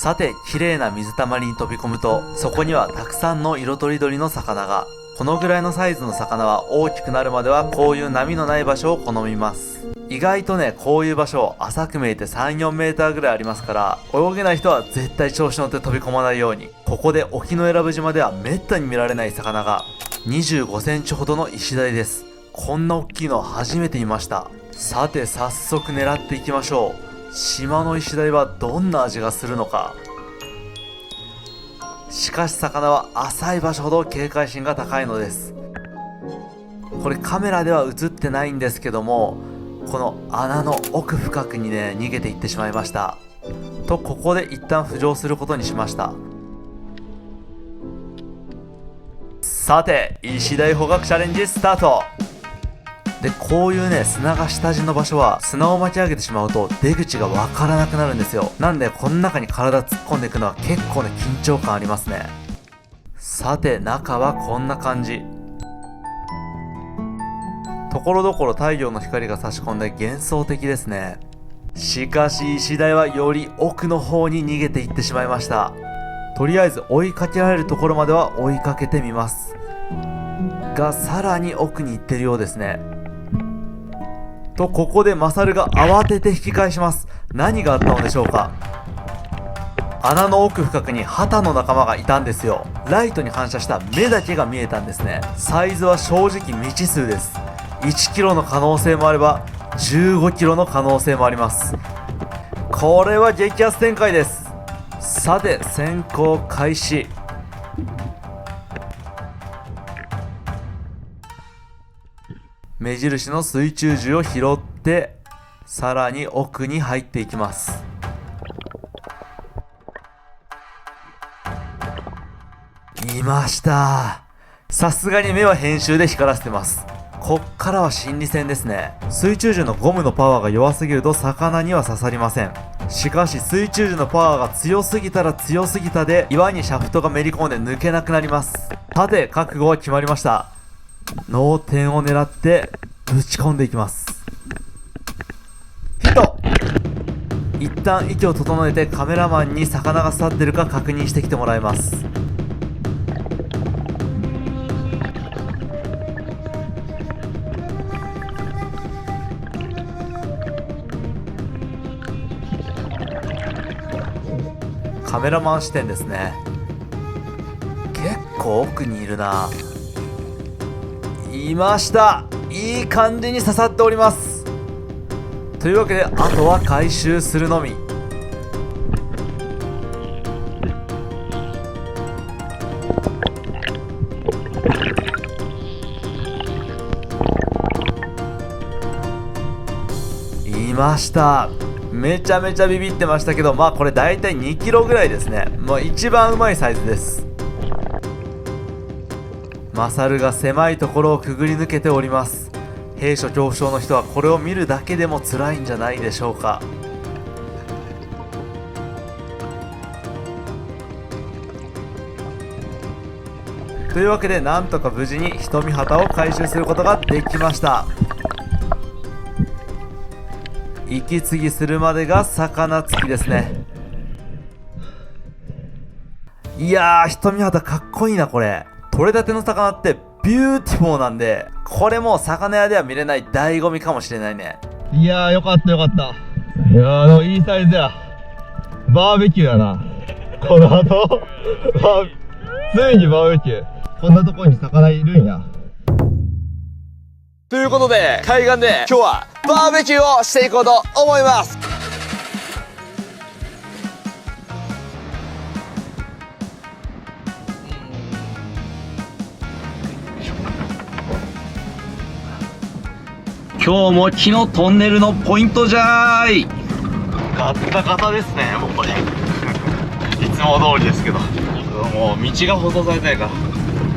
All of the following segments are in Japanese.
さて、綺麗な水たまりに飛び込むと、そこにはたくさんの色とりどりの魚が。このぐらいのサイズの魚は大きくなるまではこういう波のない場所を好みます。意外とね、こういう場所浅く見えて3、4メーターぐらいありますから、泳げない人は絶対調子乗って飛び込まないように。ここで沖永良部島ではめったに見られない魚が25センチほどのイシダイです。こんな大きいの初めて見ました。さて早速狙っていきましょう。島のイシダイはどんな味がするのか。しかし魚は浅い場所ほど警戒心が高いのです。これカメラでは映ってないんですけども、この穴の奥深くにね逃げていってしまいました。とここで一旦浮上することにしました。さてイシダイ捕獲チャレンジスタート。でこういうね砂が下地の場所は砂を巻き上げてしまうと出口がわからなくなるんですよ。なんでこの中に体突っ込んでいくのは結構ね緊張感ありますね。さて中はこんな感じ。ところどころ太陽の光が差し込んで幻想的ですね。しかしイシダイはより奥の方に逃げていってしまいました。とりあえず追いかけられるところまでは追いかけてみますが、さらに奥に行ってるようですね。とここでマサルが慌てて引き返します。何があったのでしょうか。穴の奥深くにハタの仲間がいたんですよ。ライトに反射した目だけが見えたんですね。サイズは正直未知数です。1キロの可能性もあれば15キロの可能性もあります。これは激アツ展開です。さて潜行開始。目印の水中銃を拾ってさらに奥に入っていきます。いました。さすがに目は編集で光らせてます。こっからは心理戦ですね。水中銃のゴムのパワーが弱すぎると魚には刺さりません。しかし水中銃のパワーが強すぎたら強すぎたで岩にシャフトがめり込んで抜けなくなります。さて覚悟は決まりました。脳天を狙ってぶち込んでいきます。ヒット。一旦息を整えてカメラマンに魚が去ってるか確認してきてもらいます。カメラマン視点ですね。結構奥にいるな。いました。いい感じに刺さっております。というわけであとは回収するのみ。いました。めちゃめちゃビビってましたけど、まあこれだいたい2キロぐらいですね。もう一番うまいサイズです。マサルが狭いところをくぐり抜けております。閉所恐怖症の人はこれを見るだけでも辛いんじゃないでしょうか。というわけでなんとか無事に瞳旗を回収することができました。息継ぎするまでが魚つきですね。いやー瞳旗かっこいいな。これ取れたての魚ってビューティフォーなんで、これもう魚屋では見れない醍醐味かもしれないね。いやーよかったよかった。いやーいいサイズや。バーベキューやなこの後ついにバーベキュー。こんなところに魚いるんや。ということで海岸で今日はバーベキューをしていこうと思います。今日も木のトンネルのポイントじゃーい。ガッタガタですね。もうこれいつも通りですけど、もう道が舗装されてないか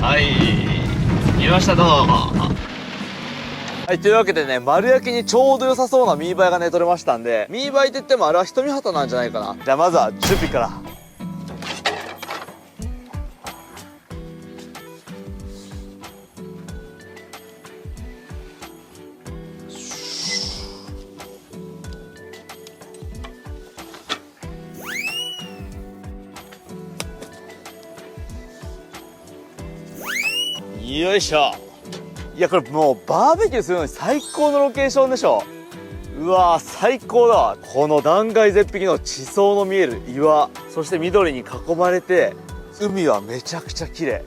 ら。はい、着きました。どうぞ。はい、というわけでね、丸焼きにちょうど良さそうなミーバイがね取れましたんで、ミーバイって言ってもあれは瞳旗なんじゃないかな。じゃあまずは準備から。よいしょ。いや、これもうバーベキューするのに最高のロケーションでしょ。うわー、最高だわ。この断崖絶壁の地層の見える岩、そして緑に囲まれて、海はめちゃくちゃ綺麗。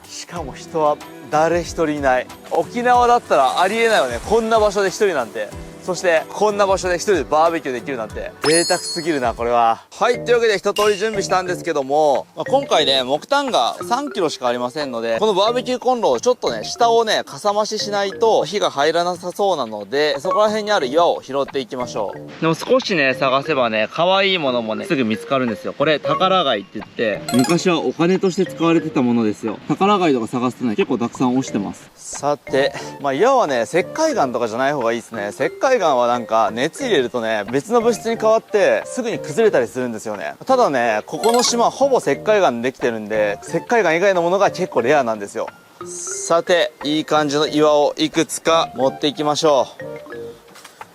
しかも人は誰一人いない。沖縄だったらありえないよね、こんな場所で一人なんて。そしてこんな場所で一人でバーベキューできるなんて贅沢すぎるな、これは。はい、というわけで一通り準備したんですけども、今回ね、木炭が3キロしかありませんので、このバーベキューコンロをちょっとね、下をね、かさ増ししないと火が入らなさそうなので、そこら辺にある岩を拾っていきましょう。でも少しね、探せばね、可愛いものもね、すぐ見つかるんですよ。これ、宝貝って言って、昔はお金として使われてたものですよ。宝貝とか探すとね、結構たくさん落ちてます。さて、岩はね、石灰岩とかじゃない方がいいですね。石灰岩はなんか熱入れるとね、別の物質に変わってすぐに崩れたりするんですよね。ただね、ここの島はほぼ石灰岩でできてるんで、石灰岩以外のものが結構レアなんですよ。さて、いい感じの岩をいくつか持っていきましょう。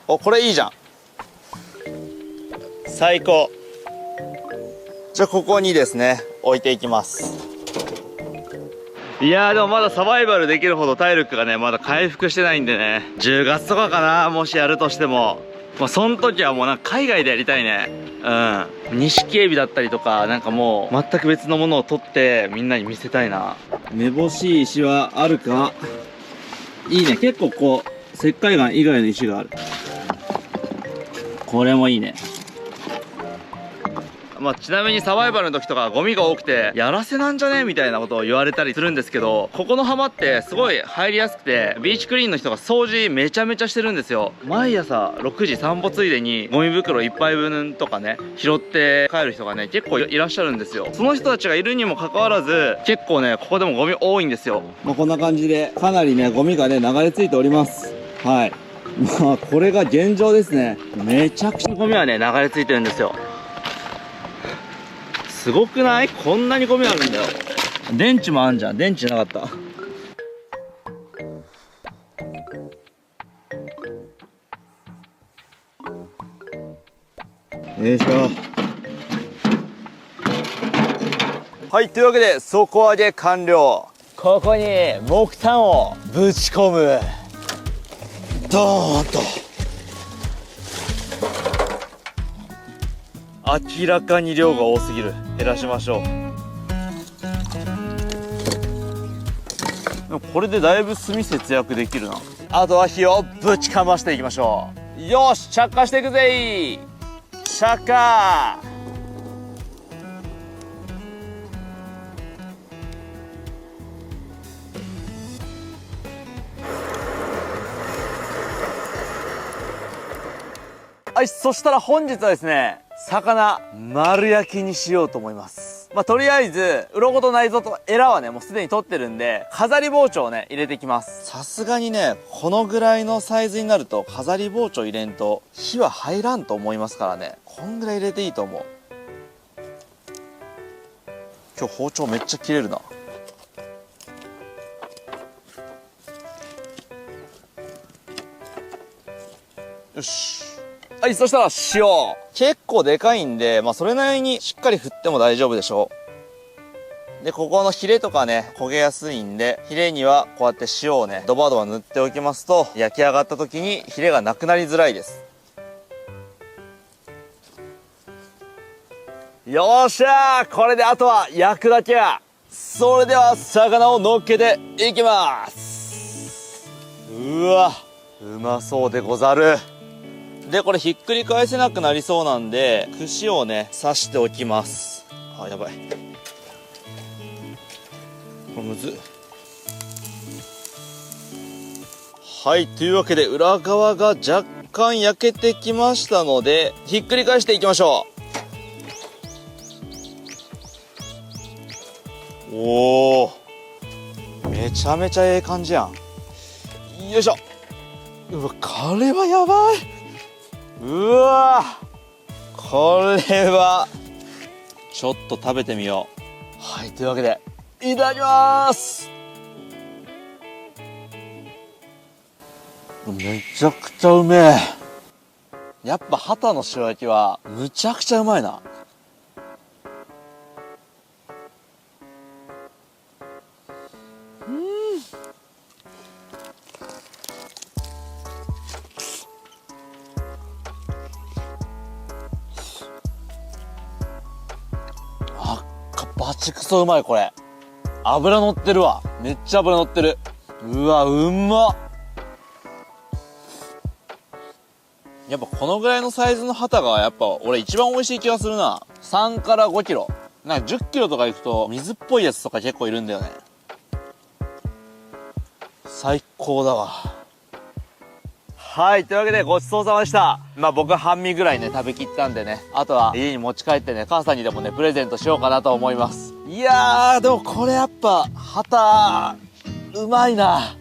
お、これいいじゃん。最高。じゃあここにですね、置いていきます。いやー、でもまだサバイバルできるほど体力がね、まだ回復してないんでね、10月とかかな、もしやるとしても。その時はもうなんか海外でやりたいね。錦エビだったりとか、なんかもう全く別のものを取ってみんなに見せたいな。めぼしい石はあるか。いいね、結構こう、石灰岩以外の石がある。これもいいね。ちなみにサバイバルの時とかゴミが多くてやらせなんじゃねみたいなことを言われたりするんですけど、ここの浜ってすごい入りやすくて、ビーチクリーンの人が掃除めちゃめちゃしてるんですよ。毎朝6時散歩ついでにゴミ袋1杯分とかね、拾って帰る人がね、結構いらっしゃるんですよ。その人たちがいるにもかかわらず、結構ね、ここでもゴミ多いんですよ。こんな感じでかなりね、ゴミがね、流れ着いております。はい。これが現状ですね。めちゃくちゃゴミはね、流れ着いてるんですよ。すごくない？こんなにゴミあるんだよ。電池もあんじゃん。電池なかった。よいしょ。はい、というわけで底上げ完了。ここに木炭をぶち込む。ドーンと。明らかに量が多すぎる。減らしましょう。でもこれでだいぶ炭節約できるな。あとは火をぶちかましていきましょう。よし、着火していくぜ。着火。はい、そしたら本日はですね、魚丸焼きにしようと思います。とりあえず鱗と内臓とエラはね、もうすでに取ってるんで、飾り包丁をね、入れていきます。さすがにね、このぐらいのサイズになると飾り包丁入れんと火は入らんと思いますからね、こんぐらい入れていいと思う。今日包丁めっちゃ切れるな。よし。はい、そしたら塩。結構でかいんで、それなりにしっかり振っても大丈夫でしょう。で、ここのヒレとかね、焦げやすいんで、ヒレにはこうやって塩をね、ドバドバ塗っておきますと、焼き上がった時にヒレがなくなりづらいです。よっしゃー、これであとは焼くだけや。それでは魚を乗っけていきます。うわ、うまそうでござる。で、これひっくり返せなくなりそうなんで、串をね、刺しておきます。あ、やばい。これむずっ。はい、というわけで裏側が若干焼けてきましたので、ひっくり返していきましょう。おー。めちゃめちゃええ感じやん。よいしょ。うわ、これはやばい。うわー、これはちょっと食べてみよう。はい、というわけでいただきます。めちゃくちゃうめえ。やっぱ畑の塩焼きはむちゃくちゃうまいな。バチクソうまいこれ。油乗ってるわ。めっちゃ油乗ってる。うわ、うんまっ。やっぱこのぐらいのサイズのハタがやっぱ俺一番美味しい気がするな。3から5キロ。なんか10キロとか行くと水っぽいやつとか結構いるんだよね。最高だわ。はい、というわけでごちそうさまでした。まあ僕は半身ぐらいね、食べきったんでね。あとは家に持ち帰ってね、母さんにでもね、プレゼントしようかなと思います。いやー、でもこれやっぱ、ハタ、うまいな。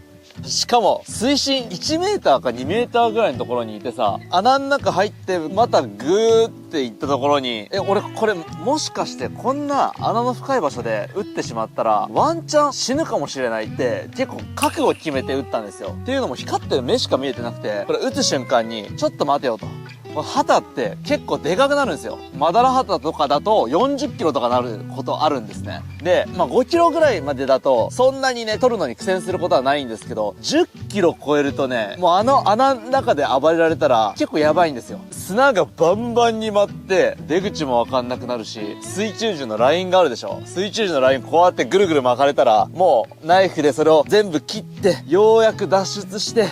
しかも、水深1メーターか2メーターぐらいのところにいてさ、穴の中入って、またグーって行ったところに、俺これ、もしかしてこんな穴の深い場所で撃ってしまったら、ワンチャン死ぬかもしれないって、結構覚悟決めて撃ったんですよ。っていうのも光ってる目しか見えてなくて、これ撃つ瞬間に、ちょっと待てよと。このハタって結構でかくなるんですよ。マダラハタとかだと40キロとかなることあるんですね。で、まあ5キロぐらいまでだと、そんなにね、取るのに苦戦することはないんですけど、10キロ超えるとね、もうあの穴の中で暴れられたら結構やばいんですよ。砂がバンバンに舞って、出口もわかんなくなるし、水中銃のラインがあるでしょ。水中銃のラインこうやってぐるぐる巻かれたら、もうナイフでそれを全部切って、ようやく脱出して、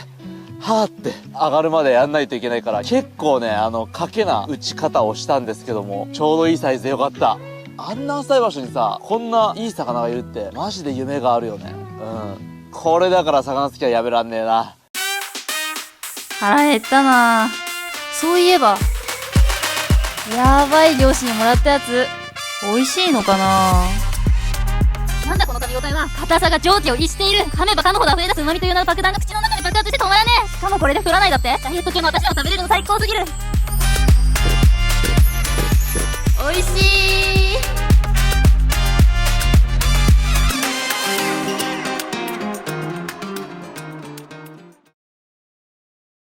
はーって上がるまでやんないといけないから、結構ね、賭けな打ち方をしたんですけども、ちょうどいいサイズでよかった。あんな浅い場所にさ、こんないい魚がいるって、マジで夢があるよね。うん。これだから魚好きはやめらんねえな。腹減ったな。そういえば、やばい漁師にもらったやつ、美味しいのかな。なんだこの噛み応えは。硬さが常時を逸している。噛めば噛むほど溢れ出す旨味という名の爆弾が口の中で爆発して止まらねえ。しかもこれで太らないだって。ダイエット中の私でも食べれるの最高すぎる。美味しい。